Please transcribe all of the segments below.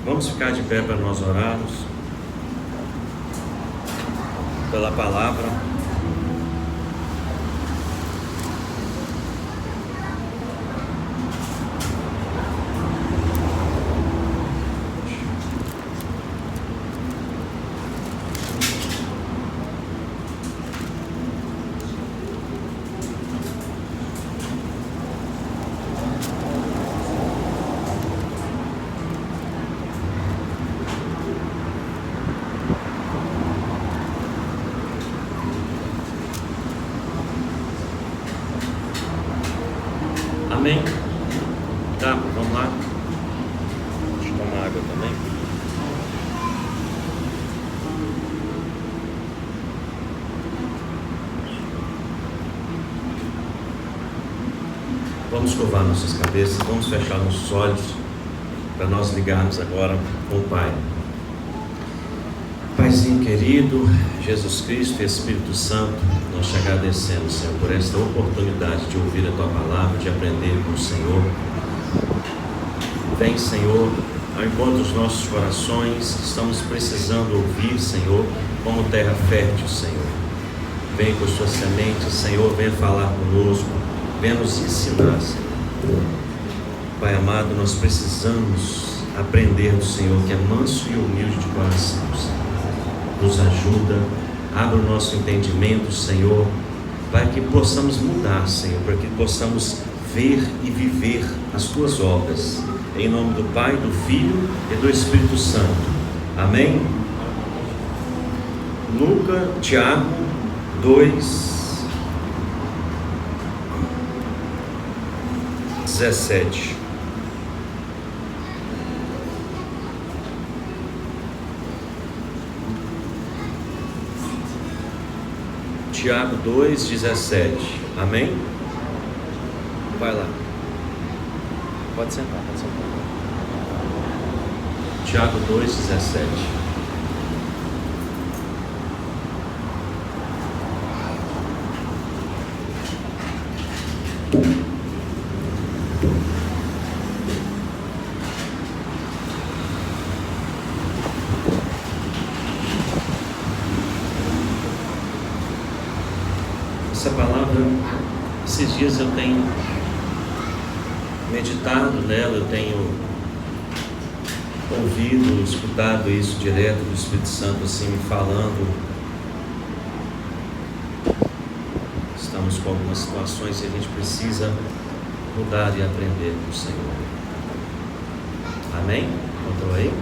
Vamos ficar de pé para nós orarmos pela palavra. Amém? Tá, vamos lá. Deixa eu tomar água também. Vamos curvar nossas cabeças, vamos fechar nossos olhos para nós ligarmos agora com o Pai. Paizinho querido, Jesus Cristo e Espírito Santo, nós te agradecemos, Senhor, por esta oportunidade de ouvir a Tua palavra, de aprender com o Senhor. Vem, Senhor, ao encontro dos nossos corações, estamos precisando ouvir, Senhor, como terra fértil, Senhor. Vem com as Suas sementes, Senhor, venha falar conosco, venha nos ensinar, Senhor. Pai amado, nós precisamos aprender do Senhor, que é manso e humilde de coração, Senhor. Nos ajuda, abra o nosso entendimento, Senhor, para que possamos mudar, Senhor, para que possamos ver e viver as Tuas obras. Em nome do Pai, do Filho e do Espírito Santo. Amém? Tiago 2, 17. Tiago 2, 17. Amém? Vai lá. Pode sentar, pode sentar. Tiago 2, 17. Essa palavra, esses dias eu tenho meditado nela, eu tenho ouvido, escutado isso direto do Espírito Santo, assim, me falando. Estamos com algumas situações e a gente precisa mudar e aprender com o Senhor. Amém? Encontrou aí?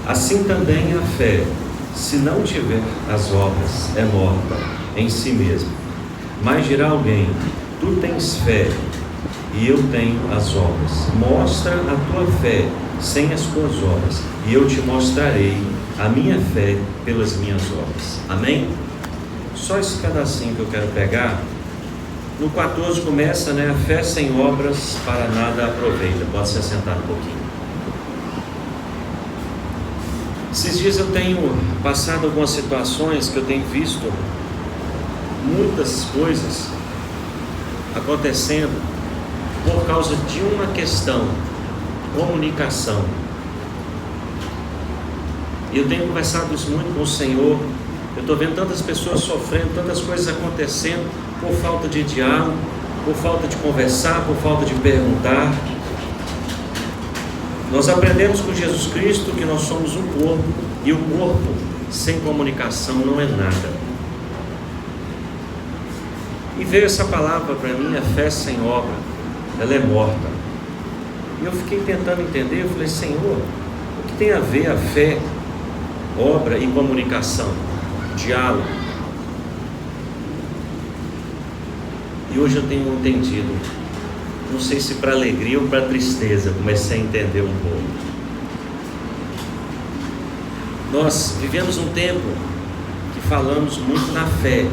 Assim também a fé, se não tiver as obras, é morta em si mesma. Mas dirá alguém: tu tens fé e eu tenho as obras. Mostra a tua fé sem as tuas obras, e eu te mostrarei a minha fé pelas minhas obras. Amém? Só esse pedacinho que eu quero pegar. No 14 começa, né? A fé sem obras para nada aproveita. Pode se assentar um pouquinho. Esses dias eu tenho passado algumas situações que eu tenho visto muitas coisas acontecendo por causa de uma questão, comunicação. E eu tenho conversado isso muito com o Senhor. Eu estou vendo tantas pessoas sofrendo, tantas coisas acontecendo por falta de diálogo, por falta de conversar, por falta de perguntar. Nós aprendemos com Jesus Cristo que nós somos um corpo, e o corpo sem comunicação não é nada. E veio essa palavra para mim: a fé sem obra, ela é morta. E eu fiquei tentando entender, eu falei: Senhor, o que tem a ver a fé, obra e comunicação, diálogo? E hoje eu tenho entendido, não sei se para alegria ou para tristeza, comecei a entender um pouco. Nós vivemos um tempo que falamos muito na fé.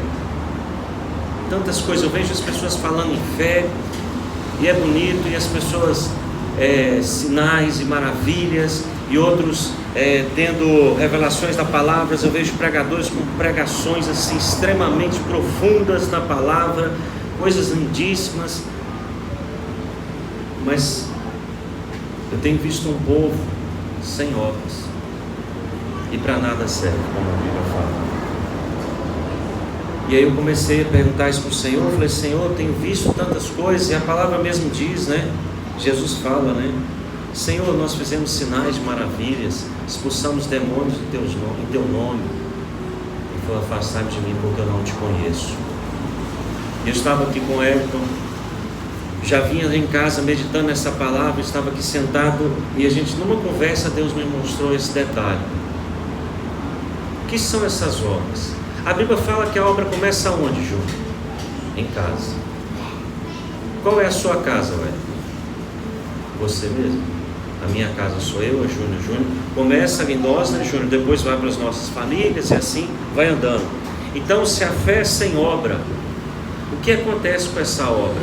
Tantas coisas, eu vejo as pessoas falando em fé, e é bonito, e as pessoas, sinais e maravilhas, e outros tendo revelações da palavra. Eu vejo pregadores com pregações assim extremamente profundas na palavra, coisas lindíssimas. Mas Eu tenho visto um povo sem obras e para nada serve, como a Bíblia fala. E aí eu comecei a perguntar isso para o Senhor. Eu falei: Senhor, eu tenho visto tantas coisas, e a palavra mesmo diz, né? Jesus fala, né? Senhor, nós fizemos sinais de maravilhas, expulsamos demônios em teu nome. Ele falou: afastai-me de mim, porque eu não te conheço. Eu estava aqui com o Elton, já vinha em casa meditando essa palavra, estava aqui sentado, e a gente, numa conversa, Deus me mostrou esse detalhe. O que são essas obras? A Bíblia fala que a obra começa onde, Júnior? Em casa. Qual é a sua casa, velho? Você mesmo. A minha casa sou eu, a Júnior. Começa em nós, né, Júnior? Depois vai para as nossas famílias e assim vai andando. Então, se a fé é sem obra, o que acontece com essa obra?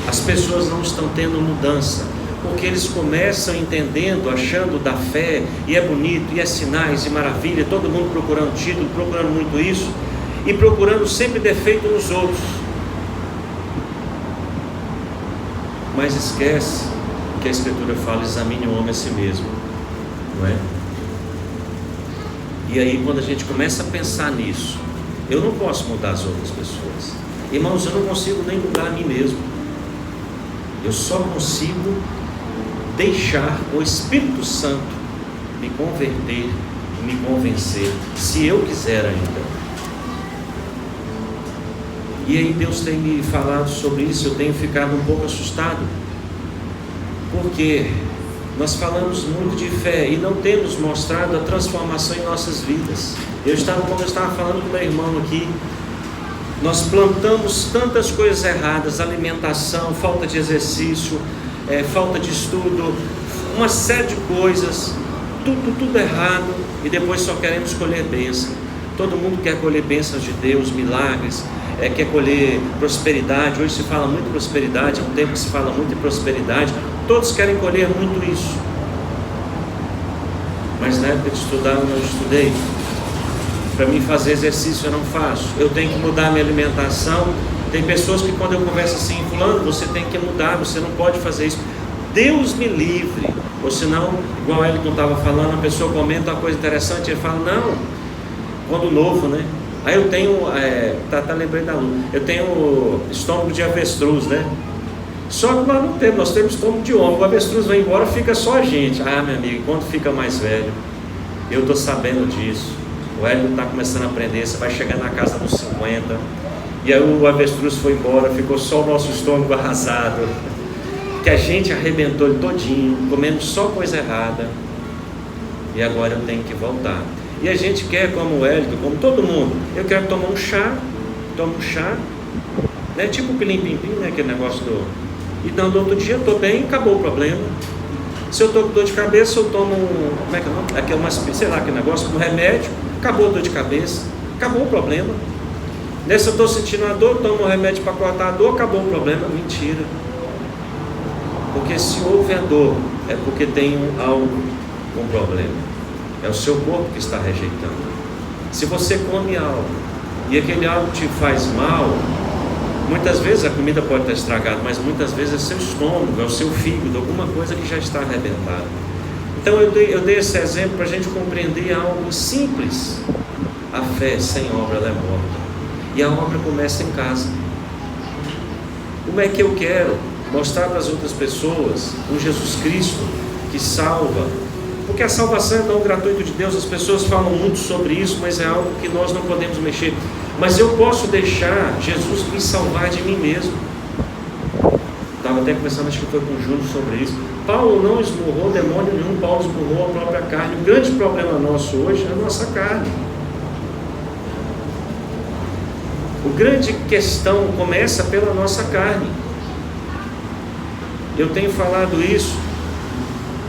As pessoas não estão tendo mudança, porque eles começam entendendo, achando da fé, e é bonito, e é sinais, e maravilha, todo mundo procurando título, procurando muito isso, e procurando sempre defeito nos outros, mas esquece que a Escritura fala: examine o homem a si mesmo, não é? E aí, quando a gente começa a pensar nisso, eu não posso mudar as outras pessoas, irmãos, eu não consigo nem mudar a mim mesmo, eu só consigo deixar o Espírito Santo me converter, me convencer, se eu quiser ainda. E aí Deus tem me falado sobre isso. Eu tenho ficado um pouco assustado, porque nós falamos muito de fé e não temos mostrado a transformação em nossas vidas. Como eu estava falando com meu irmão aqui, nós plantamos tantas coisas erradas: alimentação, falta de exercício, falta de estudo, uma série de coisas, tudo errado, e depois só queremos colher bênção. Todo mundo quer colher bênçãos de Deus, milagres, quer colher prosperidade. Hoje se fala muito em prosperidade, é um tempo que se fala muito em prosperidade, todos querem colher muito isso, mas na época de estudar eu não estudei. Para mim fazer exercício eu não faço, eu tenho que mudar minha alimentação. Tem pessoas que quando eu converso assim: fulano, você tem que mudar, você não pode fazer isso. Deus me livre. Ou senão, igual ele não estava falando, a pessoa comenta uma coisa interessante, ele fala: não, quando novo, né? Aí eu tenho, lembrei da Lu, eu tenho estômago de avestruz, né? Só que nós não temos, nós temos estômago de homem. O avestruz vai embora, fica só a gente. Ah, meu amigo, quando fica mais velho, eu estou sabendo disso. O Hélio está começando a aprender, você vai chegar na casa dos 50, e aí o avestruz foi embora, ficou só o nosso estômago arrasado, que a gente arrebentou ele todinho, comendo só coisa errada, e agora eu tenho que voltar. E a gente quer, como o Hélio, como todo mundo, eu quero tomar um chá, tomo um chá, né? Tipo o pilim-pim-pim, né? Aquele negócio então do outro dia eu estou bem, acabou o problema. Se eu estou com dor de cabeça, eu tomo como é que é o nome? Aqui é uma, sei lá, aquele negócio, um remédio, acabou a dor de cabeça, acabou o problema. Se eu estou sentindo a dor, eu tomo um remédio para cortar a dor, acabou o problema. Mentira. Porque se houve a dor, é porque tem um problema. É o seu corpo que está rejeitando. Se você come algo e aquele algo te faz mal, muitas vezes a comida pode estar estragada, mas muitas vezes é seu estômago, é o seu fígado, alguma coisa que já está arrebentada. Então eu dei esse exemplo para a gente compreender algo simples. A fé sem obra ela é morta, e a obra começa em casa. Como é que eu quero mostrar para as outras pessoas um Jesus Cristo que salva? Porque a salvação é dom gratuito de Deus. As pessoas falam muito sobre isso, mas é algo que nós não podemos mexer. Mas eu posso deixar Jesus me salvar de mim mesmo. Estava até conversando, acho que foi com o Júnior, sobre isso. Paulo não esmurrou demônio nenhum, Paulo esmurrou a própria carne. O grande problema nosso hoje é a nossa carne. A grande questão começa pela nossa carne. Eu tenho falado isso,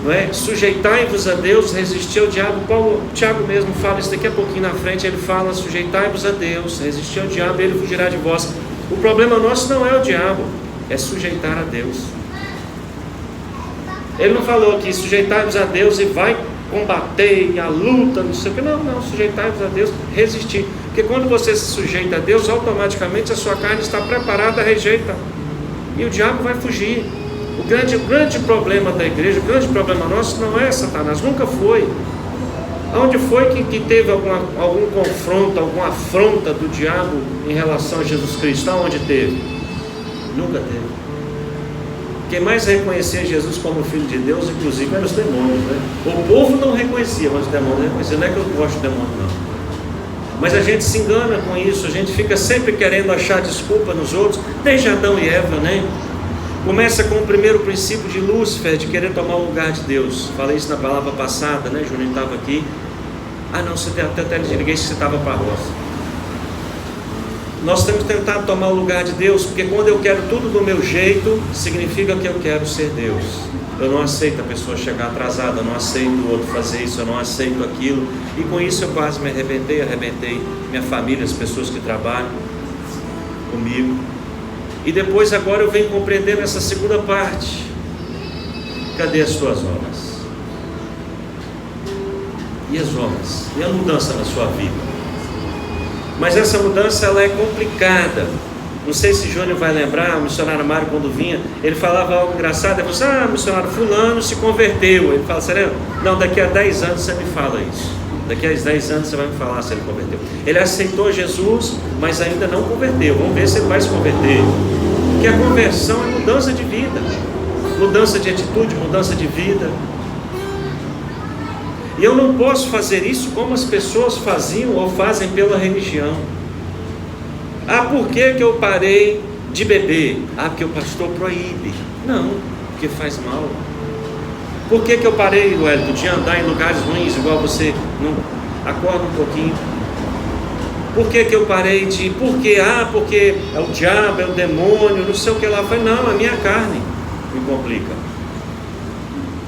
não é? Sujeitai-vos a Deus, resistir ao diabo. Tiago mesmo fala isso daqui a pouquinho na frente. Ele fala: sujeitai-vos a Deus, resistir ao diabo, ele fugirá de vós. O problema nosso não é o diabo, é sujeitar a Deus. Ele não falou que sujeitai-vos a Deus e vai combater, e a luta, não sei o que. Não, sujeitai-vos a Deus, resistir. Porque quando você se sujeita a Deus, automaticamente a sua carne está preparada, rejeita, e o diabo vai fugir. O grande problema da igreja, o grande problema nosso não é Satanás, nunca foi. Onde foi que teve algum confronto, alguma afronta do diabo em relação a Jesus Cristo? Aonde teve? Nunca teve. Quem mais reconhecia Jesus como Filho de Deus, inclusive, eram os demônios, né? O povo não reconhecia, mas os demônios reconheciam. Não é que eu gosto de demônio, não. Mas a gente se engana com isso, a gente fica sempre querendo achar desculpa nos outros, desde Adão e Eva, né? Começa com o primeiro princípio de Lúcifer, de querer tomar o lugar de Deus. Falei isso na palavra passada, né? Juninho estava aqui. Ah não, você até liguei que você estava para a roça. Nós temos tentado tomar o lugar de Deus, porque quando eu quero tudo do meu jeito, significa que eu quero ser Deus. Eu não aceito a pessoa chegar atrasada, eu não aceito o outro fazer isso, eu não aceito aquilo. E com isso eu quase me arrebentei minha família, as pessoas que trabalham comigo. E depois agora eu venho compreendendo essa segunda parte. Cadê as tuas obras? E as obras? E a mudança na sua vida? Mas essa mudança ela é complicada. Não sei se Júnior vai lembrar, o missionário Mário quando vinha, ele falava algo engraçado, ele falou assim, missionário fulano se converteu. Ele fala, você lembra? Não, daqui a 10 anos você me fala isso. Daqui a 10 anos você vai me falar se ele converteu. Ele aceitou Jesus, mas ainda não converteu. Vamos ver se ele vai se converter. Porque a conversão é mudança de vida, mudança de atitude, mudança de vida. E eu não posso fazer isso como as pessoas faziam ou fazem pela religião. Por que eu parei de beber? Porque o pastor proíbe. Não, porque faz mal. Por que eu parei, Wellington, de andar em lugares ruins, igual você? Não, acorda um pouquinho. Por que eu parei de... Porque é o diabo, é o demônio, não sei o que lá. Eu falei, não, a minha carne me complica.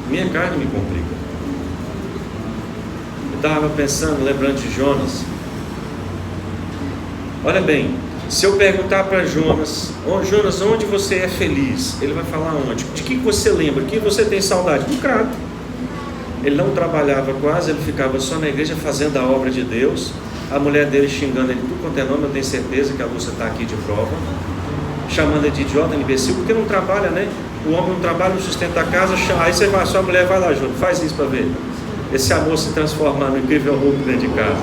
Minha carne me complica. Eu estava pensando, lembrando de Jonas. Olha bem, se eu perguntar para Jonas, Jonas, onde você é feliz? Ele vai falar onde? De que você lembra? De que você tem saudade? Do crato. Ele não trabalhava quase, ele ficava só na igreja fazendo a obra de Deus. A mulher dele xingando ele tudo quanto é nome, eu tenho certeza que a Lúcia está aqui de prova. Chamando ele de idiota, imbecil, porque não trabalha, né? O homem não trabalha, não sustenta a casa. Aí você vai, sua mulher vai lá, Júnior, faz isso para ver. Esse amor se transformar no incrível roubo dentro de casa.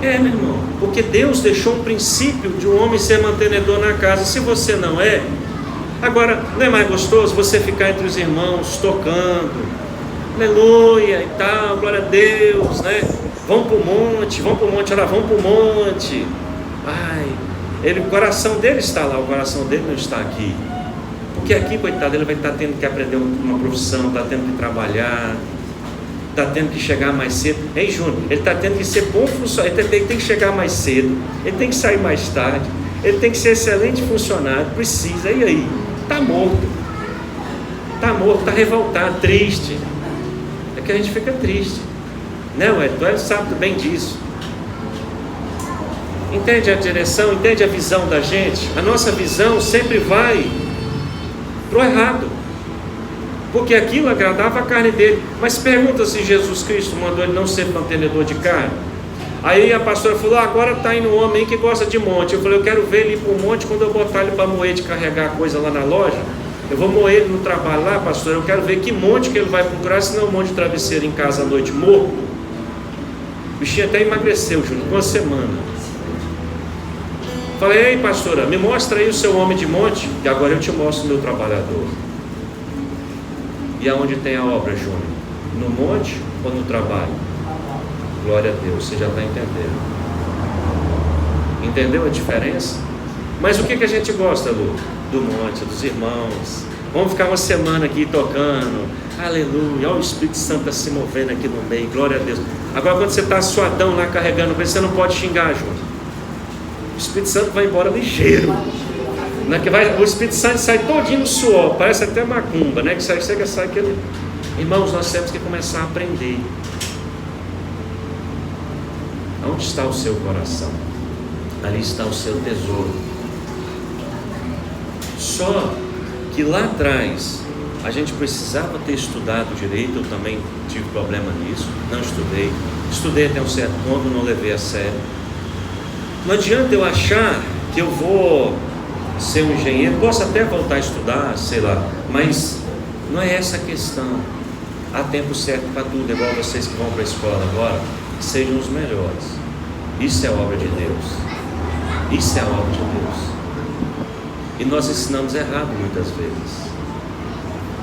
Meu irmão, porque Deus deixou um princípio de um homem ser mantenedor na casa. Se você não é, agora não é mais gostoso você ficar entre os irmãos tocando, aleluia e tal, glória a Deus, né? Vamos para o monte, vamos para o monte. O coração dele está lá, o coração dele não está aqui. Porque aqui, coitado, ele vai estar tendo que aprender uma profissão, está tendo que trabalhar, está tendo que chegar mais cedo. Ei, Júnior, ele está tendo que ser bom funcionário, ele tem que chegar mais cedo, ele tem que sair mais tarde, ele tem que ser excelente funcionário, precisa, e aí? Está morto, está revoltado, triste. É que a gente fica triste, né, Wellington? Ele sabe bem disso. Entende a direção, entende a visão da gente? A nossa visão sempre vai para o errado, porque aquilo agradava a carne dele. Mas pergunta se Jesus Cristo mandou ele não ser mantenedor de carne. Aí a pastora falou, agora está indo um homem que gosta de monte. Eu falei, eu quero ver ele ir para o monte quando eu botar ele para moer, de carregar coisa lá na loja. Eu vou moer ele no trabalho lá, pastor, eu quero ver que monte que ele vai procurar, se não um monte de travesseiro em casa à noite morto. O bichinho até emagreceu, Júnior, com uma semana. Falei, ei pastora, me mostra aí o seu homem de monte, que agora eu te mostro o meu trabalhador. E aonde tem a obra, Júnior? No monte ou no trabalho? Glória a Deus, você já está entendendo. Entendeu a diferença? Mas o que a gente gosta, Lu? Do monte, dos irmãos. Vamos ficar uma semana aqui tocando, aleluia, olha o Espírito Santo está se movendo aqui no meio, glória a Deus. Agora quando você está suadão lá carregando, você não pode xingar, Júnior. O Espírito Santo vai embora ligeiro. O Espírito Santo sai todinho no suor, parece até macumba, né? Que sai aquele... Irmãos, nós temos que começar a aprender. Onde está o seu coração? Ali está o seu tesouro. Só que lá atrás a gente precisava ter estudado direito. Eu também tive problema nisso, não estudei até um certo ponto, não levei a sério. Não adianta eu achar que eu vou ser um engenheiro, posso até voltar a estudar, sei lá, mas não é essa a questão. Há tempo certo para tudo, igual vocês que vão para a escola agora, sejam os melhores. Isso é obra de Deus. Isso é a obra de Deus. E nós ensinamos errado muitas vezes.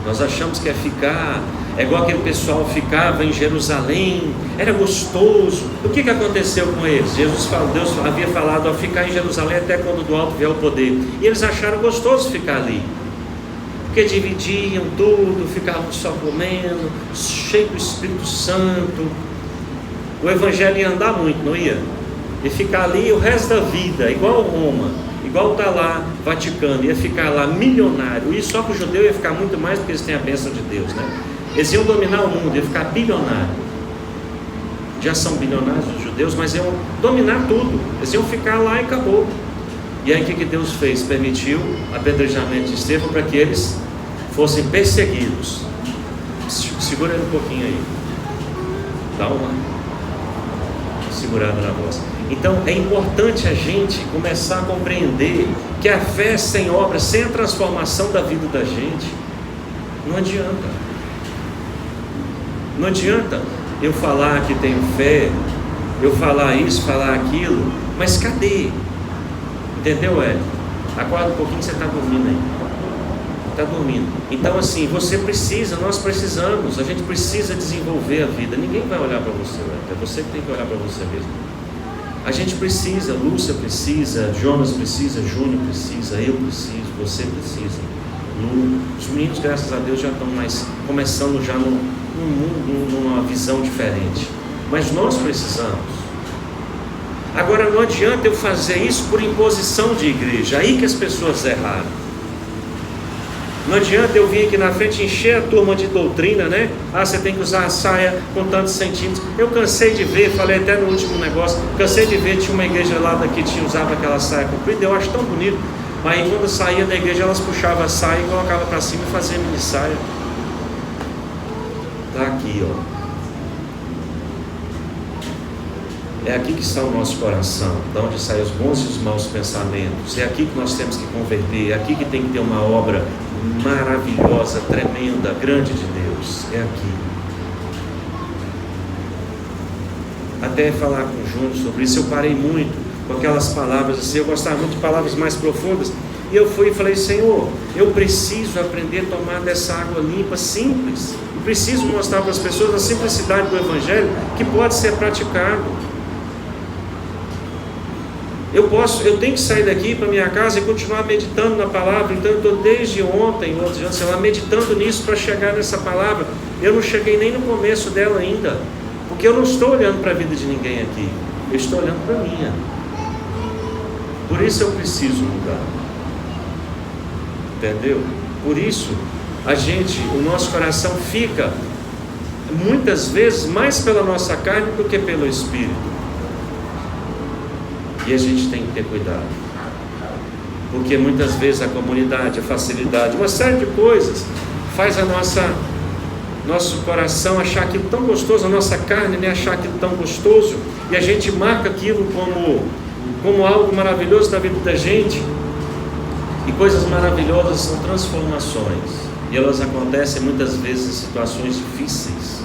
Nós achamos que é ficar, é igual aquele pessoal ficava em Jerusalém, era gostoso. O que aconteceu com eles? Deus havia falado a ficar em Jerusalém até quando do alto vier o poder. E eles acharam gostoso ficar ali, porque dividiam tudo, ficavam só comendo, cheio do Espírito Santo. O Evangelho ia andar muito, não ia? E ficar ali o resto da vida, igual Roma, igual está lá, Vaticano, ia ficar lá milionário. E só que o judeu ia ficar muito mais, porque eles têm a bênção de Deus, né? Eles iam dominar o mundo, ia ficar bilionário. Já são bilionários os judeus, mas iam dominar tudo. Eles iam ficar lá e acabou. E aí o que Deus fez? Permitiu apedrejamento de Estevão para que eles fossem perseguidos. Segura ele um pouquinho aí. Dá uma segurada na voz. Então é importante a gente começar a compreender que a fé sem obra, sem a transformação da vida da gente, não adianta. Não adianta eu falar que tenho fé, eu falar isso, falar aquilo, mas cadê? Entendeu, Hélio? Acorda um pouquinho que você está dormindo aí. Está dormindo. Então assim, você precisa, nós precisamos, a gente precisa desenvolver a vida. Ninguém vai olhar para você, é você que tem que olhar para você mesmo. A gente precisa, Lúcia precisa, Jonas precisa, Júnior precisa, eu preciso, você precisa. Os meninos, graças a Deus, já estão mais começando já numa visão diferente. Mas nós precisamos. Agora não adianta eu fazer isso por imposição de igreja. Aí que as pessoas erraram. Não adianta eu vir aqui na frente encher a turma de doutrina, né? Você tem que usar a saia com tantos centímetros. Eu cansei de ver, falei até no último negócio, cansei de ver, tinha uma igreja lá daqui que usava aquela saia comprida, eu acho tão bonito. Mas aí quando eu saía da igreja, elas puxavam a saia e colocavam para cima e faziam mini saia. Está aqui, ó. É aqui que está o nosso coração, de onde saem os bons e os maus pensamentos. É aqui que nós temos que converter, é aqui que tem que ter uma obra maravilhosa, tremenda, grande de Deus. É aqui. Até falar com o Júnior sobre isso, eu parei muito com aquelas palavras assim, eu gostava muito de palavras mais profundas. E eu fui e falei, Senhor, eu preciso aprender a tomar dessa água limpa, simples. Eu preciso mostrar para as pessoas a simplicidade do Evangelho que pode ser praticado. Eu tenho que sair daqui para minha casa e continuar meditando na palavra. Então eu estou desde ontem, outros dias, sei lá, meditando nisso para chegar nessa palavra. Eu não cheguei nem no começo dela ainda, porque eu não estou olhando para a vida de ninguém aqui, eu estou olhando para a minha. Por isso eu preciso mudar. Entendeu? Por isso o nosso coração fica muitas vezes mais pela nossa carne do que pelo Espírito. E a gente tem que ter cuidado, porque muitas vezes a comunidade, a facilidade, uma série de coisas faz nosso coração achar aquilo tão gostoso, a nossa carne, né, achar aquilo tão gostoso, e a gente marca aquilo como algo maravilhoso na vida da gente. E coisas maravilhosas são transformações, e elas acontecem muitas vezes em situações difíceis.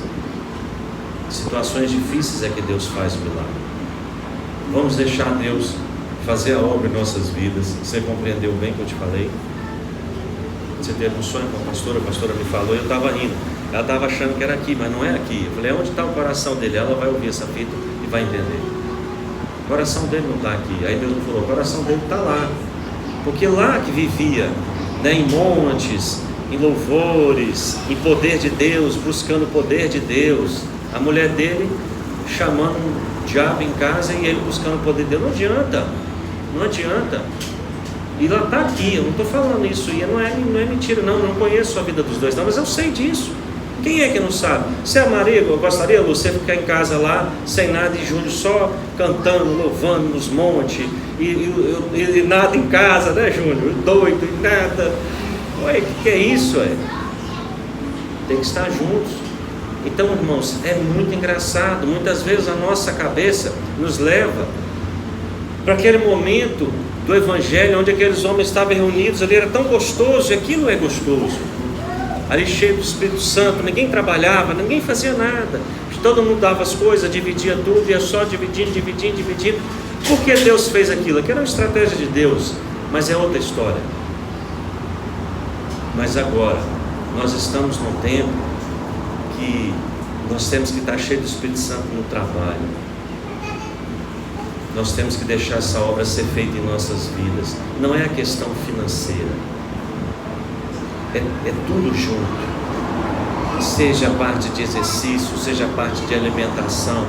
Situações difíceis é que Deus faz o milagre. Vamos deixar Deus fazer a obra em nossas vidas. Você compreendeu bem o que eu te falei? Você teve um sonho com a pastora me falou, eu estava rindo. Ela estava achando que era aqui, mas não é aqui. Eu falei, onde está o coração dele? Ela vai ouvir essa fita e vai entender. O coração dele não está aqui. Aí Deus me falou, o coração dele está lá. Porque lá que vivia, né, em montes, em louvores, em poder de Deus, buscando o poder de Deus. A mulher dele chamando um diabo em casa e ele buscando o poder de Deus. Não adianta. E ela está aqui, eu não estou falando isso, e não é mentira, não conheço a vida dos dois, não, mas eu sei disso. Quem é que não sabe? Você é marido, eu gostaria, você ficar em casa lá, sem nada, e Júnior só cantando, louvando nos montes, e nada em casa, né, Júnior? Doido, e nada. Olha, o que é isso? Tem que estar juntos. Então, irmãos, é muito engraçado. Muitas vezes a nossa cabeça nos leva para aquele momento do Evangelho, onde aqueles homens estavam reunidos ali, era tão gostoso, e aquilo é gostoso. Ali cheio do Espírito Santo, ninguém trabalhava, ninguém fazia nada, todo mundo dava as coisas, dividia tudo, ia só dividindo. Por que Deus fez aquilo? Aquilo era uma estratégia de Deus, mas é outra história. Mas agora, nós estamos num tempo que nós temos que estar cheio do Espírito Santo no trabalho. Nós temos que deixar essa obra ser feita em nossas vidas. Não é a questão financeira, é tudo junto. Seja a parte de exercício, seja a parte de alimentação.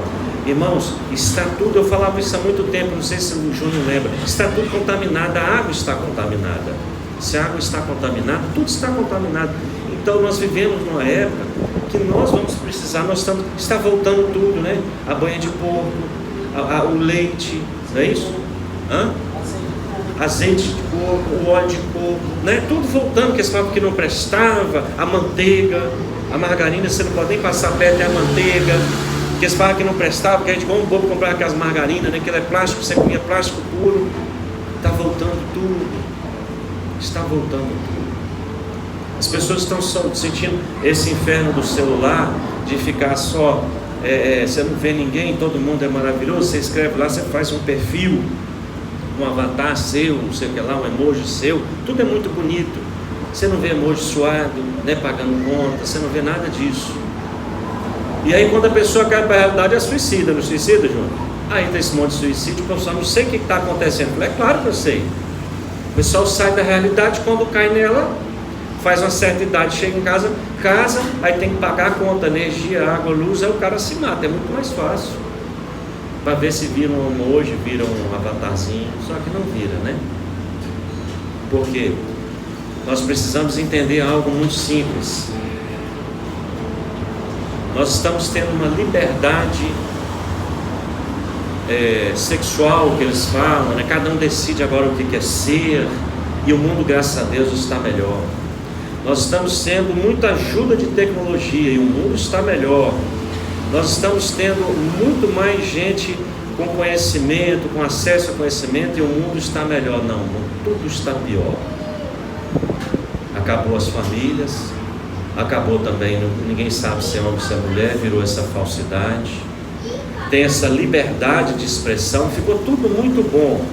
Irmãos, está tudo, eu falava isso há muito tempo, não sei se o Júnior lembra, está tudo contaminado, a água está contaminada. Se a água está contaminada, tudo está contaminado. Então nós vivemos numa época que nós vamos precisar, está voltando tudo, né? A banha de porco, o leite, não é isso? Azeite de porco, o óleo de porco, né? Tudo voltando, porque eles falavam que não prestava, a manteiga, a margarina, você não pode nem passar perto, é a manteiga, porque eles falavam que não prestava, porque a gente como bobo comprar aquelas margarinas, né? Que ela é plástico, você comia plástico puro. Está voltando tudo, está voltando tudo. As pessoas estão sentindo esse inferno do celular, de ficar só, você não vê ninguém, todo mundo é maravilhoso, você escreve lá, você faz um perfil, um avatar seu, não sei o que lá, um emoji seu, tudo é muito bonito. Você não vê emoji suado, né, pagando conta, você não vê nada disso. E aí quando a pessoa cai para a realidade, é suicida, não suicida, João? Aí tem esse monte de suicídio, o pessoal não sei o que está acontecendo. É claro que eu sei. O pessoal sai da realidade, quando cai nela, faz uma certa idade, chega em casa, aí tem que pagar a conta, energia, água, luz, aí o cara se mata, é muito mais fácil. Para ver se vira um emoji, vira um avatarzinho, só que não vira, né? Por quê? Nós precisamos entender algo muito simples. Nós estamos tendo uma liberdade sexual, que eles falam, né? Cada um decide agora o que quer ser, e o mundo, graças a Deus, está melhor. Nós estamos tendo muita ajuda de tecnologia e o mundo está melhor. Nós estamos tendo muito mais gente com conhecimento, com acesso a conhecimento, e o mundo está melhor. Não, tudo está pior. Acabou as famílias, acabou também, ninguém sabe se é homem ou se é mulher, virou essa falsidade. Tem essa liberdade de expressão, ficou tudo muito bom.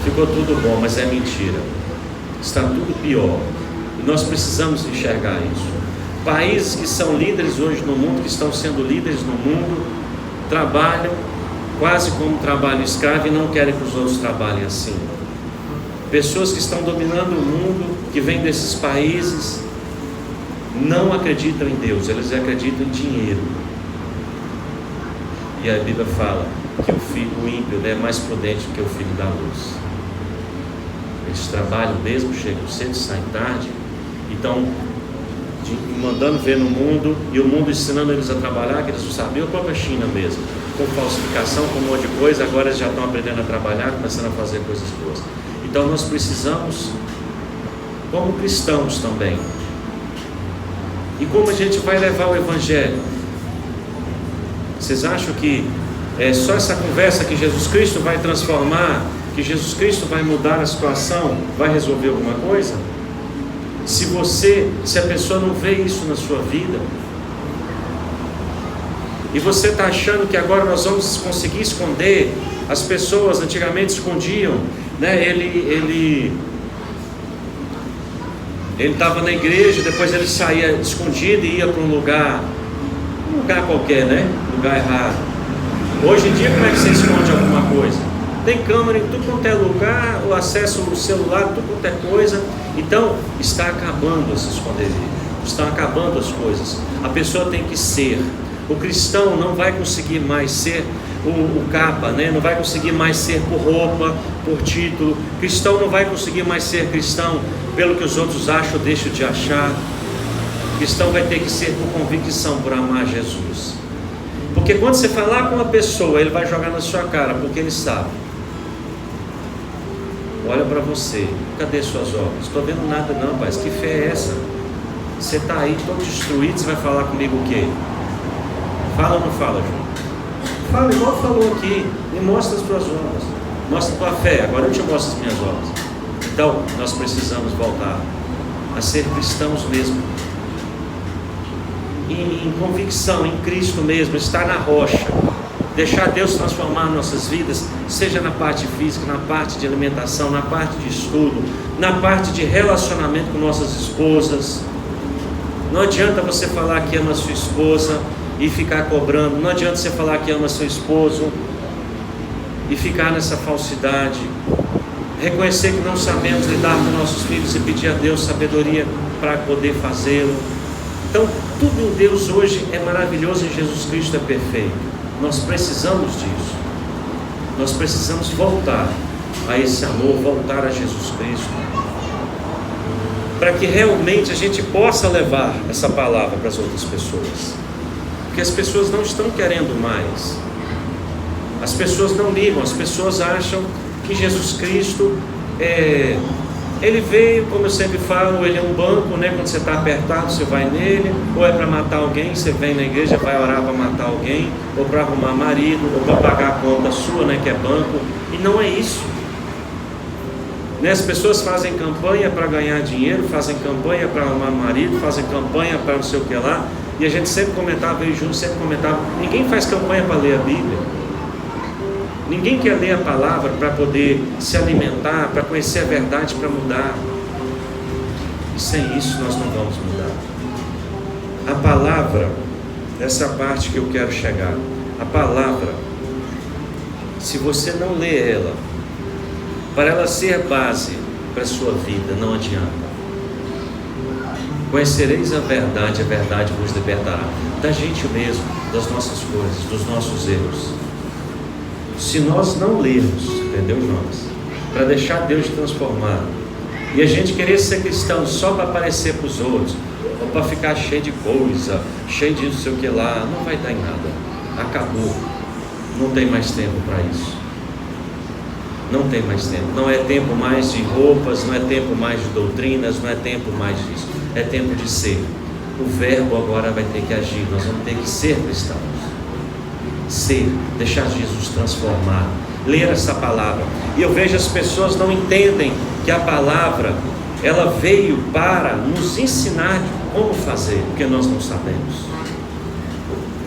Ficou tudo bom, mas é mentira. Está tudo pior. E nós precisamos enxergar isso. Países que são líderes hoje no mundo, que estão sendo líderes no mundo, trabalham quase como trabalho escravo e não querem que os outros trabalhem assim. Pessoas que estão dominando o mundo, que vêm desses países, não acreditam em Deus, eles acreditam em dinheiro. E a Bíblia fala que o ímpio é mais prudente do que o filho da luz. Eles trabalham mesmo, chegam cedo, saem tarde, então mandando ver no mundo, e o mundo ensinando eles a trabalhar, que eles não sabiam, a própria China mesmo, com falsificação, com um monte de coisa, agora eles já estão aprendendo a trabalhar, começando a fazer coisas boas. Então nós precisamos, como cristãos também, e como a gente vai levar o Evangelho? Vocês acham que é só essa conversa que Jesus Cristo vai transformar, que Jesus Cristo vai mudar a situação, vai resolver alguma coisa? Se a pessoa não vê isso na sua vida, e você está achando que agora nós vamos conseguir esconder, as pessoas antigamente escondiam, né? Ele estava na igreja, depois ele saía escondido e ia para um lugar qualquer, né? Lugar errado. Hoje em dia, como é que você esconde alguma coisa? Tem câmera em tudo quanto é lugar, o acesso ao celular, tudo quanto é coisa. Então, está acabando esse esconderijo, estão acabando as coisas. A pessoa tem que ser. O cristão não vai conseguir mais ser o capa, né? Não vai conseguir mais ser por roupa, por título. O cristão não vai conseguir mais ser cristão pelo que os outros acham ou deixam de achar. O cristão vai ter que ser por convicção, por amar Jesus. Porque quando você falar com uma pessoa, ele vai jogar na sua cara, porque ele sabe. Olha para você, cadê suas obras? Estou vendo nada não, pai, que fé é essa? Você está aí todo destruído, você vai falar comigo o quê? Fala ou não fala, João? Fala igual falou aqui, me mostra as tuas obras. Mostra a tua fé, agora eu te mostro as minhas obras. Então, nós precisamos voltar a ser cristãos mesmo, em convicção, em Cristo mesmo, estar na rocha, deixar Deus transformar nossas vidas, seja na parte física, na parte de alimentação, na parte de estudo, na parte de relacionamento com nossas esposas. Não adianta você falar que ama a sua esposa e ficar cobrando, não adianta você falar que ama seu esposo e ficar nessa falsidade, reconhecer que não sabemos lidar com nossos filhos e pedir a Deus sabedoria para poder fazê-lo. Então, tudo em Deus hoje é maravilhoso, em Jesus Cristo é perfeito. Nós precisamos disso. Nós precisamos voltar a esse amor, voltar a Jesus Cristo, para que realmente a gente possa levar essa palavra para as outras pessoas. Porque as pessoas não estão querendo mais. As pessoas não ligam, as pessoas acham que Jesus Cristo ele veio, como eu sempre falo, ele é um banco, né? Quando você está apertado, você vai nele, ou é para matar alguém, você vem na igreja, vai orar para matar alguém, ou para arrumar marido, ou para pagar a conta sua, né? Que é banco, e não é isso. Né? As pessoas fazem campanha para ganhar dinheiro, fazem campanha para arrumar marido, fazem campanha para não sei o que lá, e a gente sempre comentava, eu e Júnior sempre comentava, ninguém faz campanha para ler a Bíblia. Ninguém quer ler a palavra para poder se alimentar, para conhecer a verdade, para mudar. E sem isso nós não vamos mudar. A palavra, essa parte que eu quero chegar, a palavra, se você não lê ela, para ela ser base para a sua vida, não adianta. Conhecereis a verdade vos libertará. Da gente mesmo, das nossas coisas, dos nossos erros. Se nós não lermos, entendeu, irmãos? Para deixar Deus transformar, e a gente querer ser cristão só para aparecer para os outros, ou para ficar cheio de coisa, cheio de não sei o que lá, não vai dar em nada. Acabou. Não tem mais tempo para isso. Não tem mais tempo. Não é tempo mais de roupas, não é tempo mais de doutrinas, não é tempo mais disso. É tempo de ser. O verbo agora vai ter que agir. Nós vamos ter que ser cristãos. Ser, deixar Jesus transformar, ler essa palavra. E eu vejo as pessoas não entendem que a palavra, ela veio para nos ensinar como fazer, porque nós não sabemos.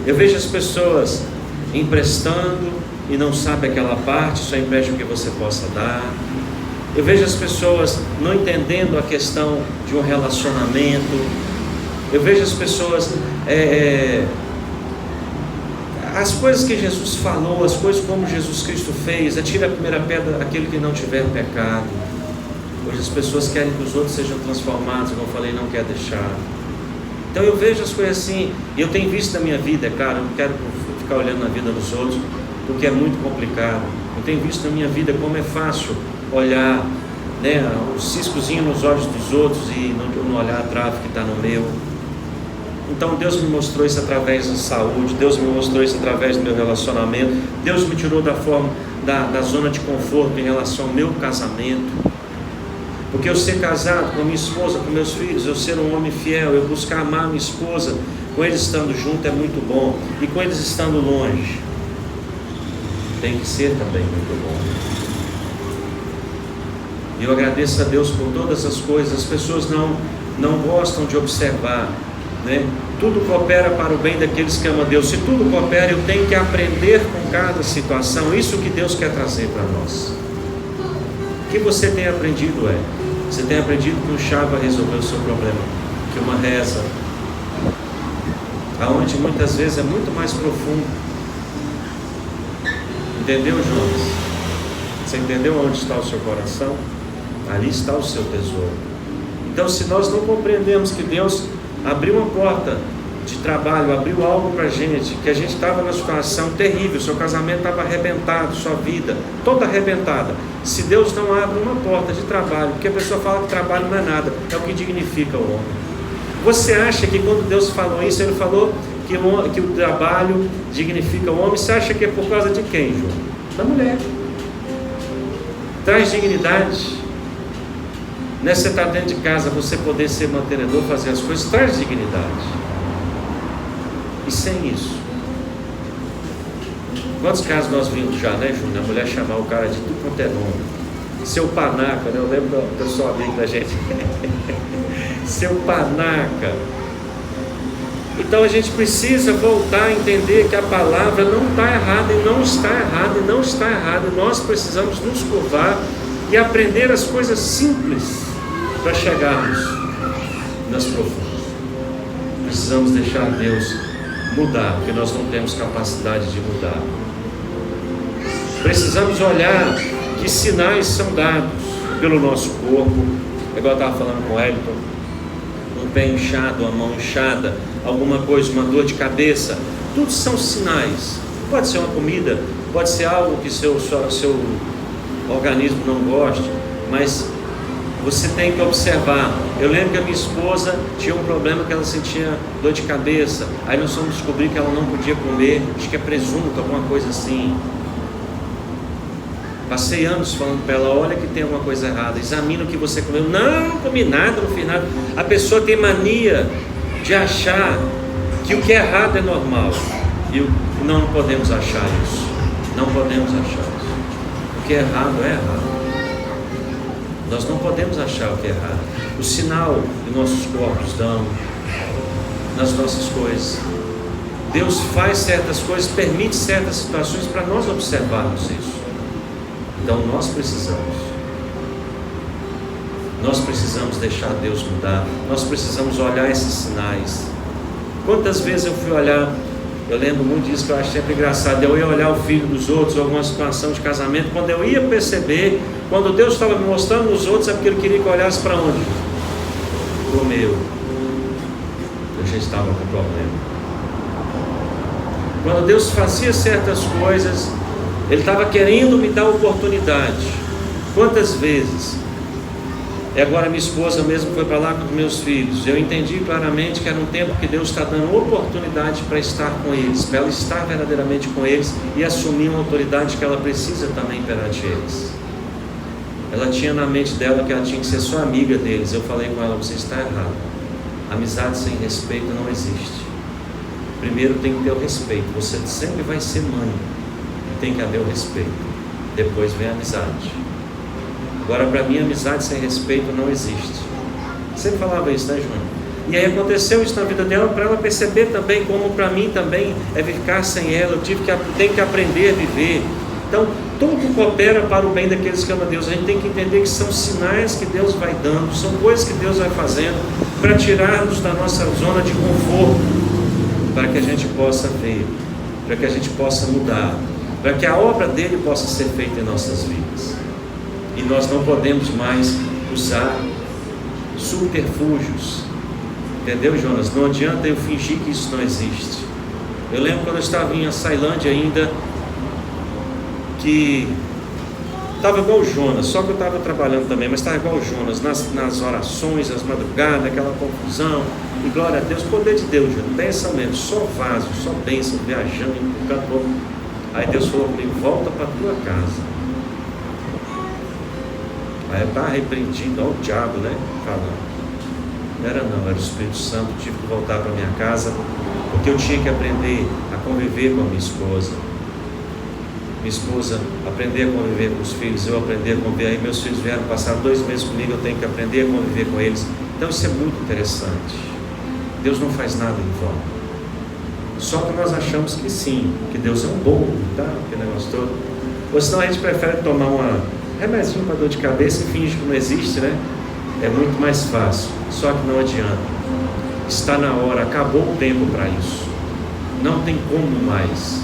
Eu vejo as pessoas emprestando e não sabem aquela parte, só empresta o que você possa dar. Eu vejo as pessoas não entendendo a questão de um relacionamento. Eu vejo as pessoas as coisas que Jesus falou, as coisas como Jesus Cristo fez, atira a primeira pedra aquele que não tiver pecado. Hoje as pessoas querem que os outros sejam transformados, como eu falei, não quer deixar. Então eu vejo as coisas assim, e eu tenho visto na minha vida, cara, eu não quero ficar olhando na vida dos outros, porque é muito complicado. Eu tenho visto na minha vida como é fácil olhar, né, o ciscozinho nos olhos dos outros e não olhar a trave que está no meu. Então Deus me mostrou isso através da saúde, Deus me mostrou isso através do meu relacionamento, Deus me tirou da zona de conforto em relação ao meu casamento, porque eu ser casado com a minha esposa, com meus filhos, eu ser um homem fiel, eu buscar amar a minha esposa, com eles estando junto é muito bom, e com eles estando longe, tem que ser também muito bom. E eu agradeço a Deus por todas as coisas. As pessoas não gostam de observar, né? Tudo coopera para o bem daqueles que amam a Deus. Se tudo coopera, eu tenho que aprender com cada situação. Isso que Deus quer trazer para nós. O que você tem aprendido você tem aprendido que um chá vai resolver o seu problema, que uma reza, aonde muitas vezes é muito mais profundo. Entendeu, Jonas? Você entendeu onde está o seu coração? Ali está o seu tesouro. Então, se nós não compreendemos que Deus abriu uma porta de trabalho, abriu algo para a gente, que a gente estava numa situação terrível, seu casamento estava arrebentado, sua vida toda arrebentada. Se Deus não abre uma porta de trabalho, porque a pessoa fala que trabalho não é nada, é o que dignifica o homem. Você acha que quando Deus falou isso, Ele falou que o trabalho dignifica o homem? Você acha que é por causa de quem, João? Da mulher. Traz dignidade. Não é você estar dentro de casa, você poder ser mantenedor, fazer as coisas, traz dignidade. E sem isso, Quantos casos nós vimos já, né, Júnior? A mulher chamar o cara de tudo quanto é nome. Seu panaca, né? Eu lembro do pessoal amigo da gente. Seu panaca. Então a gente precisa voltar a entender que a palavra não está errada e não está errada e não está errada. Nós precisamos nos curvar e aprender as coisas simples para chegarmos nas profundas. Precisamos deixar Deus mudar, porque nós não temos capacidade de mudar. Precisamos olhar que sinais são dados pelo nosso corpo, igual eu estava falando com o Elton, um pé inchado, uma mão inchada, alguma coisa, uma dor de cabeça, tudo são sinais. Pode ser uma comida, pode ser algo que seu organismo não goste, mas você tem que observar. Eu lembro que a minha esposa tinha um problema que ela sentia dor de cabeça, aí nós fomos descobrir que ela não podia comer, acho que é presunto, alguma coisa assim. Passei anos falando para ela, olha que tem alguma coisa errada, examina o que você comeu. Não comi nada, não fiz nada. A pessoa tem mania de achar que o que é errado é normal, e não podemos achar isso. Não podemos achar isso. O que é errado é errado. Nós não podemos achar o que é errado. O sinal que nossos corpos dão nas nossas coisas. Deus faz certas coisas, permite certas situações para nós observarmos isso. Então nós precisamos deixar Deus mudar. Nós precisamos olhar esses sinais. Quantas vezes eu fui olhar, eu lembro muito disso, que eu acho sempre engraçado. Eu ia olhar o filho dos outros, alguma situação de casamento, quando eu ia perceber, quando Deus estava me mostrando os outros, é porque Ele queria que eu olhasse para onde? Para o meu. Eu já estava com problema. Quando Deus fazia certas coisas, Ele estava querendo me dar oportunidade. Quantas vezes? E agora minha esposa mesmo foi para lá com os meus filhos. Eu entendi claramente que era um tempo que Deus está dando oportunidade para estar com eles, para ela estar verdadeiramente com eles e assumir uma autoridade que ela precisa também perante eles. Ela tinha na mente dela que ela tinha que ser só amiga deles. Eu falei com ela, você está errado. Amizade sem respeito não existe. Primeiro tem que ter o respeito. Você sempre vai ser mãe. Tem que haver o respeito. Depois vem a amizade. Agora, para mim, amizade sem respeito não existe. Sempre falava isso, né, João? E aí aconteceu isso na vida dela, para ela perceber também, como para mim também é ficar sem ela. Eu tenho que aprender a viver. Então, tudo coopera para o bem daqueles que amam a Deus. A gente tem que entender que são sinais que Deus vai dando, são coisas que Deus vai fazendo para tirar-nos da nossa zona de conforto, para que a gente possa ver, para que a gente possa mudar, para que a obra dele possa ser feita em nossas vidas. E nós não podemos mais usar subterfúgios, entendeu, Jonas? Não adianta eu fingir que isso não existe. Eu lembro quando eu estava em Açailândia ainda, que estava igual o Jonas, só que eu estava trabalhando também, mas estava igual o Jonas, nas orações, nas madrugadas, aquela confusão, e glória a Deus, poder de Deus, Jonas, bênção mesmo, só vaso, só bênção, viajando, cantor. Aí Deus falou comigo, volta para a tua casa. Aí eu estava repreendido, olha o diabo, né, falando. Não era o Espírito Santo. Tive que voltar para minha casa, porque eu tinha que aprender a conviver com a minha esposa. Minha esposa aprender a conviver com os filhos, eu aprender a conviver. Aí meus filhos vieram passar 2 meses comigo, eu tenho que aprender a conviver com eles. Então isso é muito interessante. Deus não faz nada em vão. Só que nós achamos que sim, que Deus é um bobo, tá? Aquele negócio todo. Ou senão a gente prefere tomar um remedinho para dor de cabeça e finge que não existe, né? É muito mais fácil. Só que não adianta. Está na hora, acabou o tempo para isso. Não tem como mais.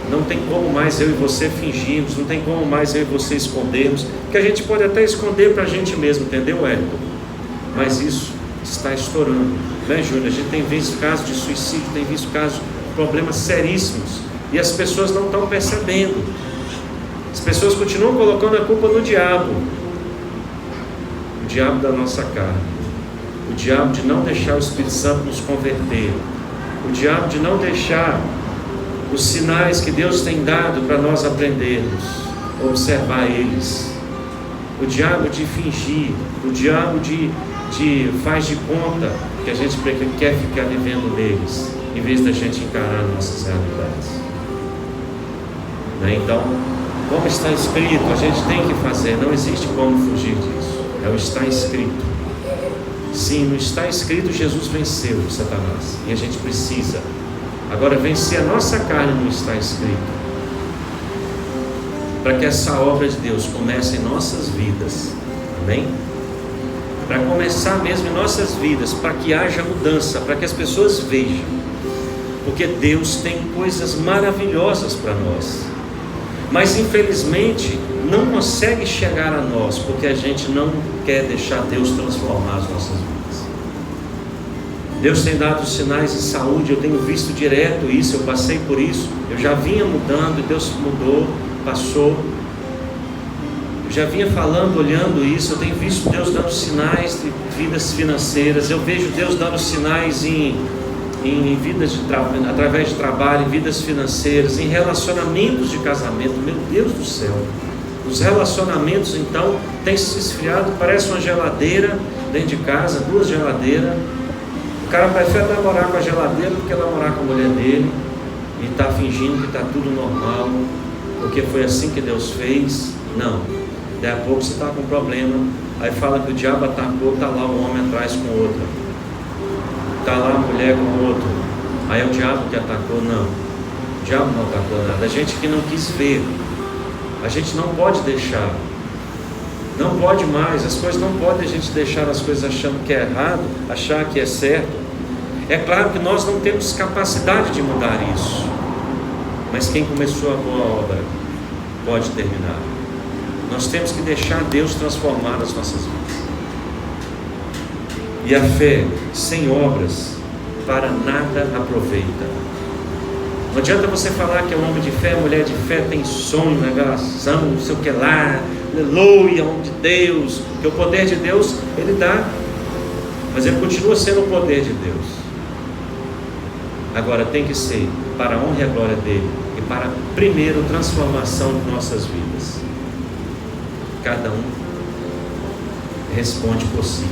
Não tem como mais eu e você fingirmos, não tem como mais eu e você escondermos, que a gente pode até esconder para a gente mesmo, entendeu, Wellington? Mas isso está estourando, né, Júnior? A gente tem visto casos de suicídio, tem visto casos de problemas seríssimos, e as pessoas não estão percebendo. As pessoas continuam colocando a culpa no diabo, o diabo da nossa carne, o diabo de não deixar o Espírito Santo nos converter, o diabo de não deixar os sinais que Deus tem dado para nós aprendermos, observar eles. O diabo de fingir, o diabo de faz de conta que a gente quer ficar vivendo neles, em vez da gente encarar nossas realidades. né? Então, como está escrito, a gente tem que fazer, não existe como fugir disso. É o está escrito. Sim, no está escrito Jesus venceu Satanás, e a gente precisa agora vencer a nossa carne no está escrito, para que essa obra de Deus comece em nossas vidas. Amém? Para começar mesmo em nossas vidas, para que haja mudança, para que as pessoas vejam, porque Deus tem coisas maravilhosas para nós, mas infelizmente não consegue chegar a nós, porque a gente não quer deixar Deus transformar as nossas vidas. Deus tem dado sinais de saúde, eu tenho visto direto isso, eu passei por isso, eu já vinha mudando e Deus mudou, passou. Eu já vinha falando, olhando isso, eu tenho visto Deus dando sinais de vidas financeiras, eu vejo Deus dando sinais em vidas através de trabalho, em vidas financeiras, em relacionamentos de casamento. Meu Deus do céu, os relacionamentos então têm se esfriado, parece uma geladeira dentro de casa, 2 geladeiras. O cara prefere namorar com a geladeira do que namorar com a mulher dele, e está fingindo que está tudo normal, porque foi assim que Deus fez. Não, daí a pouco você está com um problema, aí fala que o diabo atacou, está lá o homem atrás com outra, está lá a mulher com outro, aí é o diabo que atacou. Não, o diabo não atacou nada, a gente que não quis ver. A gente não pode deixar, não pode mais, as coisas não podem a gente deixar as coisas achando que é errado, achar que é certo. É claro que nós não temos capacidade de mudar isso, mas quem começou a boa obra pode terminar. Nós temos que deixar Deus transformar as nossas vidas. E a fé sem obras para nada aproveita. Não adianta você falar que é um homem de fé, mulher de fé, tem sonho, revelação, não sei o que lá, aleluia, homem de Deus, porque o poder de Deus, Ele dá, mas Ele continua sendo o poder de Deus. Agora tem que ser para a honra e a glória dEle, e para primeiro transformação de nossas vidas. Cada um responde por si.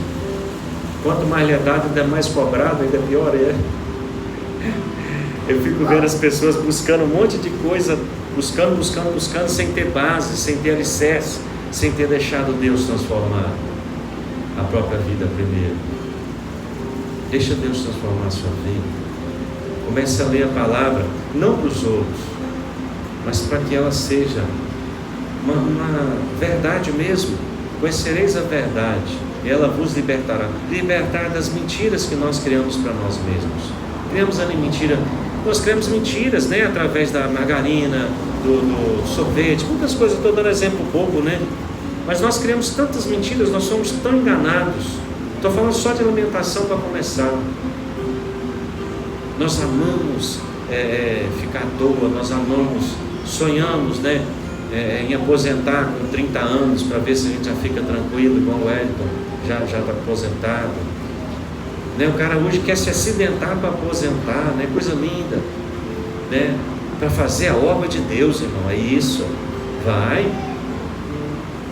Quanto mais lhe é dado, ainda mais cobrado, ainda pior é. Eu fico vendo as pessoas buscando um monte de coisa, buscando, sem ter base, sem ter alicerce, sem ter deixado Deus transformar a própria vida primeiro. Deixa Deus transformar a sua vida. Comece a ler a palavra, não para os outros, mas para que ela seja uma verdade mesmo. Conhecereis a verdade, e ela vos libertará. Libertar das mentiras que nós criamos para nós mesmos. Criamos a mentira. Nós criamos mentiras, né? Através da margarina, do sorvete, muitas coisas. Estou dando exemplo bobo, né? Mas nós criamos tantas mentiras, nós somos tão enganados. Estou falando só de alimentação para começar. Nós amamos ficar à toa, nós amamos, sonhamos, né? Em aposentar com 30 anos, para ver se a gente já fica tranquilo, igual o Wellington, já está aposentado. Né? O cara hoje quer se acidentar para aposentar, né? Coisa linda, né? Para fazer a obra de Deus, irmão, é isso. Vai,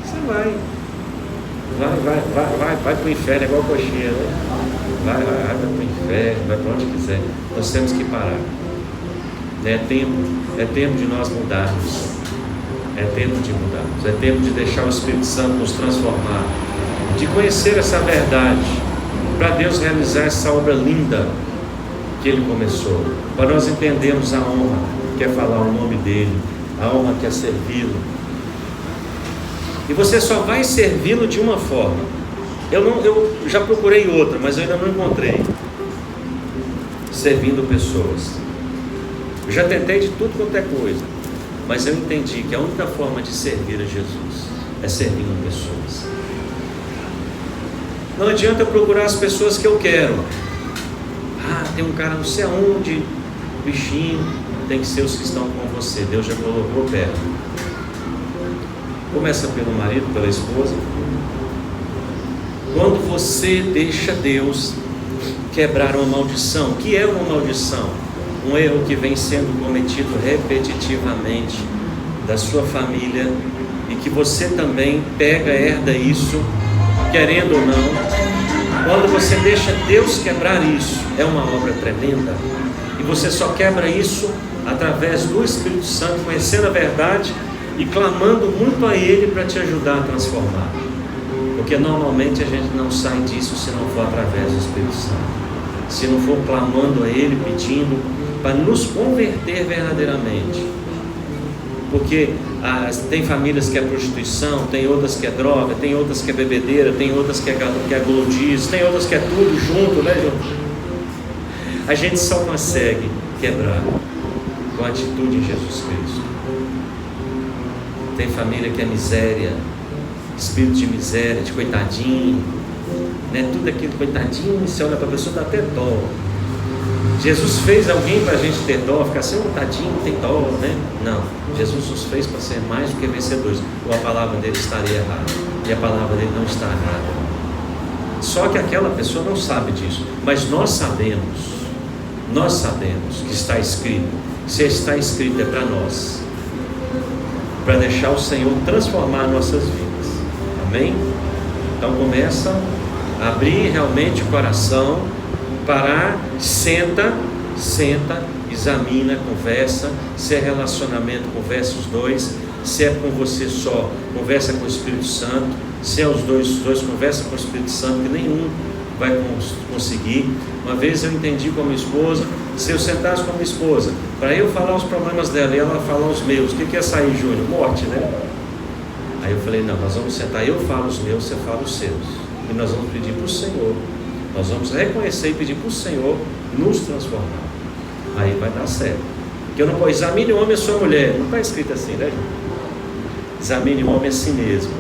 você vai para o inferno, é igual coxinha, né? Vai para o inferno, vai para onde quiser. Nós temos que parar, né? É tempo de nós mudarmos, é tempo de mudarmos, é tempo de deixar o Espírito Santo nos transformar, de conhecer essa verdade, para Deus realizar essa obra linda que Ele começou, para nós entendermos a honra que é falar o nome dEle, a honra que é servi-lo. E você só vai servi-lo de uma forma. Eu já procurei outra, mas eu ainda não encontrei. Servindo pessoas. Eu já tentei de tudo quanto é coisa, mas eu entendi que a única forma de servir a Jesus é servindo pessoas. Não adianta eu procurar as pessoas que eu quero. Tem um cara não sei aonde, bichinho. Tem que ser os que estão com você. Deus já colocou perto. Começa pelo marido, pela esposa. Quando você deixa Deus quebrar uma maldição, o que é uma maldição? Um erro que vem sendo cometido repetitivamente da sua família, e que você também pega, herda isso, querendo ou não. Quando você deixa Deus quebrar isso, é uma obra tremenda. E você só quebra isso através do Espírito Santo, conhecendo a verdade e clamando muito a Ele para te ajudar a transformar. Porque normalmente a gente não sai disso se não for através do Espírito Santo. Se não for clamando a Ele, pedindo para nos converter verdadeiramente. Porque tem famílias que é prostituição, tem outras que é droga, tem outras que é bebedeira, tem outras que é gulodice, tem outras que é tudo junto, né, João? A gente só consegue quebrar com a atitude em Jesus Cristo. Tem família que é miséria, espírito de miséria, de coitadinho, né? Tudo aquilo coitadinho, você olha para a pessoa, dá até dó. Jesus fez alguém para a gente ter dó, ficar assim, tadinho, tem dó, né? Não, Jesus nos fez para ser mais do que vencedores. Ou a palavra dele estaria errada, e a palavra dele não está errada. Só que aquela pessoa não sabe disso, mas nós sabemos que está escrito. Se está escrito é para nós, para deixar o Senhor transformar nossas vidas. Amém? Então começa a abrir realmente o coração, parar, senta, examina, conversa. Se é relacionamento, conversa os dois. Se é com você só, conversa com o Espírito Santo. Se é os dois conversa com o Espírito Santo, que nenhum vai conseguir. Uma vez eu entendi com a minha esposa, se eu sentasse com a minha esposa, para eu falar os problemas dela e ela falar os meus, o que ia sair, Júnior? Morte, né? Aí eu falei, não, nós vamos sentar, eu falo os meus, você fala os seus, e nós vamos pedir para o Senhor, nós vamos reconhecer e pedir para o Senhor nos transformar. Aí vai dar certo. Porque eu não posso, examine o homem a sua mulher, não está escrito assim, né, Júnior? Examine o homem a si mesmo.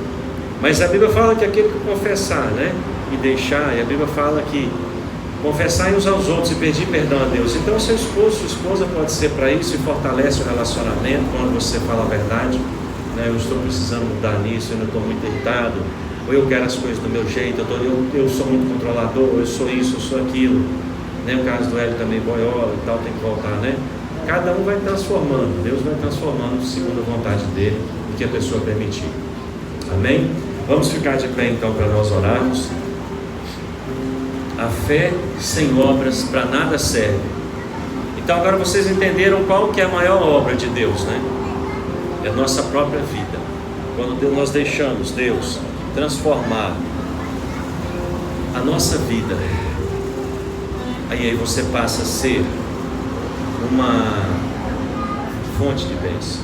Mas a Bíblia fala que aquele que confessar, né, e deixar, e a Bíblia fala que confessar uns aos outros e pedir perdão a Deus. Então seu esposo, sua esposa pode ser para isso, e fortalece o relacionamento quando você fala a verdade, né? Eu estou precisando mudar nisso, eu não estou muito irritado, ou eu quero as coisas do meu jeito, eu sou muito controlador, eu sou isso, eu sou aquilo, né? O caso do Hélio também, boiola e tal, tem que voltar, né? Cada um vai transformando, Deus vai transformando segundo a vontade dele, o que a pessoa permitir. Amém? Vamos ficar de pé então para nós orarmos. A fé sem obras para nada serve. Então agora vocês entenderam qual que é a maior obra de Deus, né? É a nossa própria vida. Quando nós deixamos Deus transformar a nossa vida, aí você passa a ser uma fonte de bênção.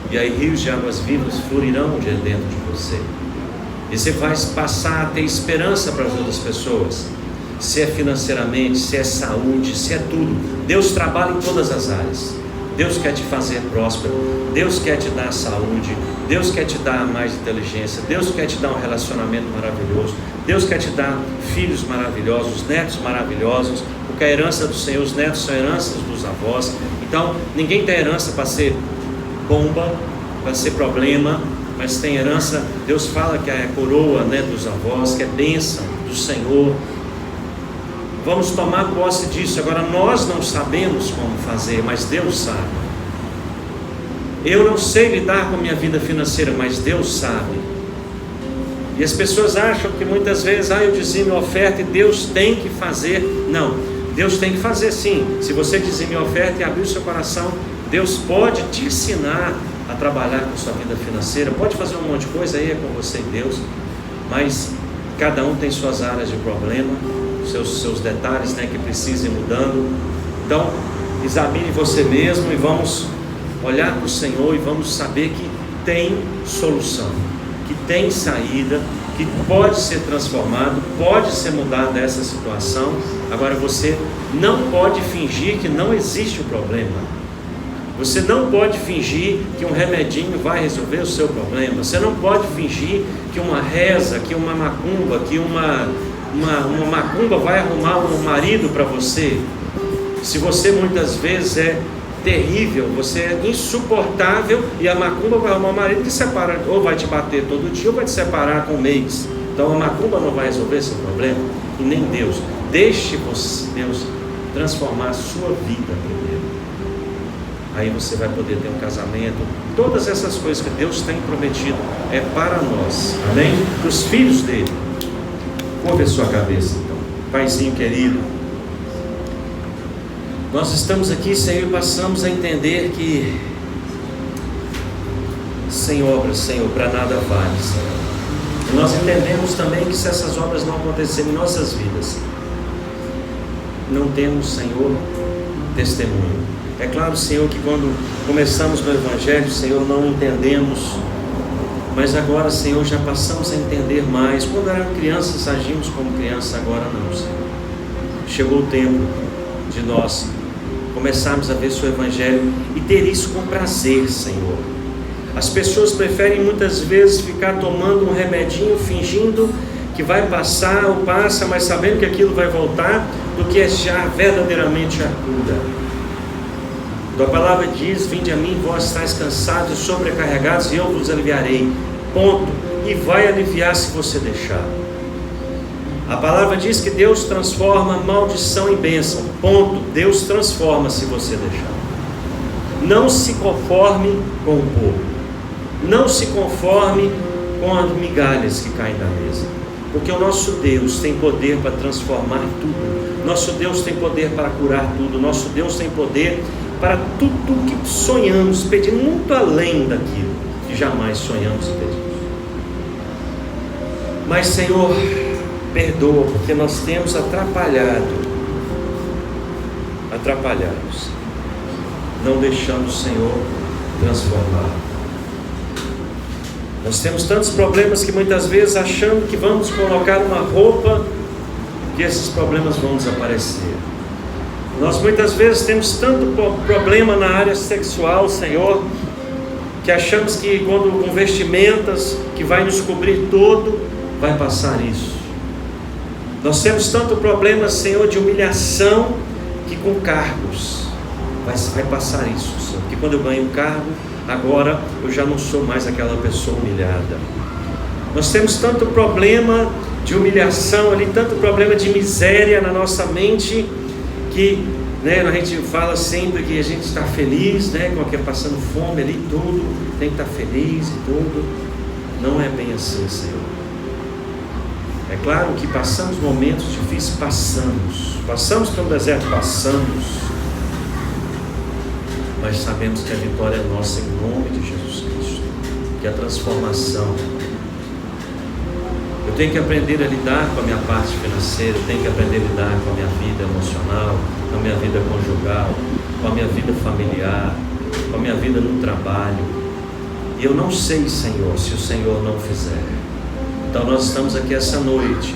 E aí rios de águas vivas fluirão de dentro de você. E você vai passar a ter esperança para as outras pessoas. Se é financeiramente, se é saúde, se é tudo. Deus trabalha em todas as áreas. Deus quer te fazer próspero. Deus quer te dar saúde. Deus quer te dar mais inteligência. Deus quer te dar um relacionamento maravilhoso. Deus quer te dar filhos maravilhosos, netos maravilhosos. Porque a herança do Senhor, os netos são heranças dos avós. Então, ninguém tem herança para ser bomba, para ser problema. Mas tem herança, Deus fala que é a coroa, né, dos avós, que é bênção do Senhor. Vamos tomar posse disso. Agora nós não sabemos como fazer, mas Deus sabe. Eu não sei lidar com a minha vida financeira, mas Deus sabe. E as pessoas acham que muitas vezes, eu dizimo a oferta e Deus tem que fazer. Não, Deus tem que fazer sim. Se você dizime a oferta e abrir o seu coração, Deus pode te ensinar a trabalhar com sua vida financeira, pode fazer um monte de coisa, aí é com você e Deus, mas cada um tem suas áreas de problema, seus detalhes, né, que precisam ir mudando. Então examine você mesmo e vamos olhar para o Senhor e vamos saber que tem solução, que tem saída, que pode ser transformado, pode ser mudado dessa situação. Agora você não pode fingir que não existe o problema. Você não pode fingir que um remedinho vai resolver o seu problema. Você não pode fingir que uma reza, que uma macumba, que uma macumba vai arrumar um marido para você. Se você muitas vezes é terrível, você é insuportável, e a macumba vai arrumar um marido que separa, ou vai te bater todo dia, ou vai te separar com um mês. Então a macumba não vai resolver esse problema, e nem Deus. Deixe Deus transformar a sua vida primeiro. Aí você vai poder ter um casamento. Todas essas coisas que Deus tem prometido é para nós, amém? Para os filhos dele. Curve a sua cabeça então. Paizinho querido, nós estamos aqui, Senhor, e passamos a entender que sem obras, Senhor, para nada vale, Senhor. E nós entendemos também que se essas obras não acontecerem em nossas vidas, não temos, Senhor, testemunho. É claro, Senhor, que quando começamos no Evangelho, Senhor, não entendemos, mas agora, Senhor, já passamos a entender mais. Quando eram crianças, agimos como crianças, agora não, Senhor. Chegou o tempo de nós começarmos a ver o Seu Evangelho e ter isso com prazer, Senhor. As pessoas preferem muitas vezes ficar tomando um remedinho, fingindo que vai passar ou passa, mas sabendo que aquilo vai voltar, do que já verdadeiramente a cura. A palavra diz: vinde a mim, vós estáis cansados e sobrecarregados, e eu vos aliviarei. Ponto. E vai aliviar se você deixar. A palavra diz que Deus transforma maldição em bênção. Ponto. Deus transforma se você deixar. Não se conforme com o pouco. Não se conforme com as migalhas que caem da mesa. Porque o nosso Deus tem poder para transformar tudo. Nosso Deus tem poder para curar tudo. Nosso Deus tem poder para tudo que sonhamos, pedindo muito além daquilo que jamais sonhamos e pedimos. Mas, Senhor, perdoa, porque nós temos atrapalhados, não deixando o Senhor transformar. Nós temos tantos problemas que muitas vezes achando que vamos colocar uma roupa, que esses problemas vão desaparecer. Nós muitas vezes temos tanto problema na área sexual, Senhor, que achamos que quando com vestimentas que vai nos cobrir todo, vai passar isso. Nós temos tanto problema, Senhor, de humilhação, que com cargos vai passar isso, Senhor. Porque quando eu ganho um cargo, agora eu já não sou mais aquela pessoa humilhada. Nós temos tanto problema de humilhação ali, tanto problema de miséria na nossa mente, que a gente fala sempre que a gente está feliz, com aquele passando fome ali, tudo, tem que estar feliz e tudo. Não é bem assim, Senhor. É claro que passamos momentos difíceis, passamos pelo deserto, mas sabemos que a vitória é nossa em nome de Jesus Cristo, que a transformação. Eu tenho que aprender a lidar com a minha parte financeira, eu tenho que aprender a lidar com a minha vida emocional, com a minha vida conjugal, com a minha vida familiar, com a minha vida no trabalho. E eu não sei, Senhor, se o Senhor não fizer. Então nós estamos aqui essa noite.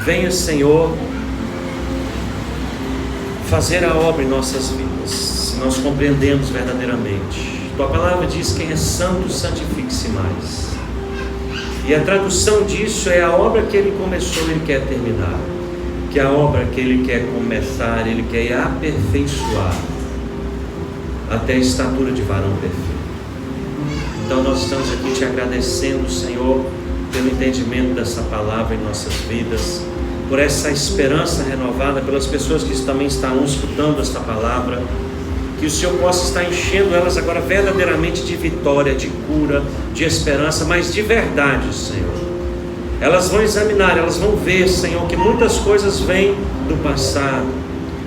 Venha, Senhor, fazer a obra em nossas vidas, se nós compreendemos verdadeiramente. Tua palavra diz: quem é santo, santifique-se mais. E a tradução disso é: a obra que Ele começou, Ele quer terminar. Que a obra que Ele quer começar, Ele quer aperfeiçoar até a estatura de varão perfeito. Então nós estamos aqui te agradecendo, Senhor, pelo entendimento dessa palavra em nossas vidas, por essa esperança renovada, pelas pessoas que também estão escutando esta palavra, que o Senhor possa estar enchendo elas agora verdadeiramente de vitória, de cura, de esperança, mas de verdade, Senhor. Elas vão examinar, elas vão ver, Senhor, que muitas coisas vêm do passado,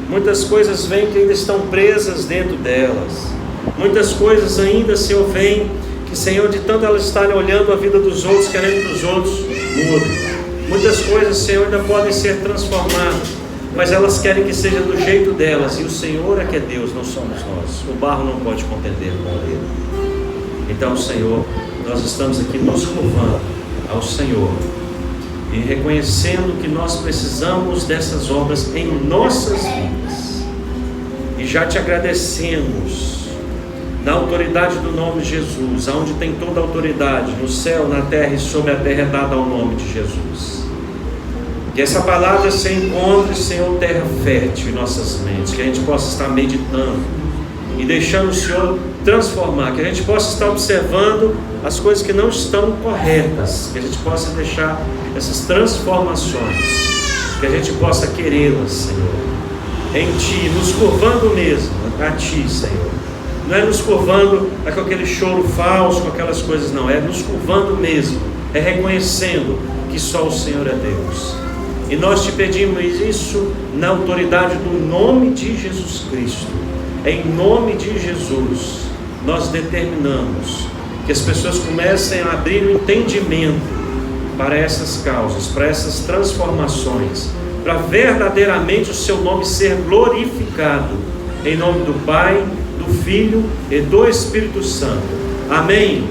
muitas coisas vêm que ainda estão presas dentro delas, muitas coisas ainda, Senhor, vêm que, Senhor, de tanto elas estarem olhando a vida dos outros, querendo que os outros mudem. Muitas coisas, Senhor, ainda podem ser transformadas, mas elas querem que seja do jeito delas, e o Senhor é que é Deus, não somos nós. O barro não pode contender com ele. Então, Senhor, nós estamos aqui nos curvando ao Senhor e reconhecendo que nós precisamos dessas obras em nossas vidas, e já te agradecemos na autoridade do nome de Jesus, aonde tem toda a autoridade no céu, na terra e sobre a terra, é dada ao nome de Jesus. Que essa palavra se encontre, Senhor, terra fértil em nossas mentes, que a gente possa estar meditando e deixando o Senhor transformar, que a gente possa estar observando as coisas que não estão corretas, que a gente possa deixar essas transformações, que a gente possa querê-las, Senhor, em Ti, nos curvando mesmo a Ti, Senhor. Não é nos curvando com aquele choro falso, com aquelas coisas, não, é nos curvando mesmo, é reconhecendo que só o Senhor é Deus. E nós te pedimos isso na autoridade do nome de Jesus Cristo. Em nome de Jesus, nós determinamos que as pessoas comecem a abrir o entendimento para essas causas, para essas transformações, para verdadeiramente o seu nome ser glorificado. Em nome do Pai, do Filho e do Espírito Santo. Amém.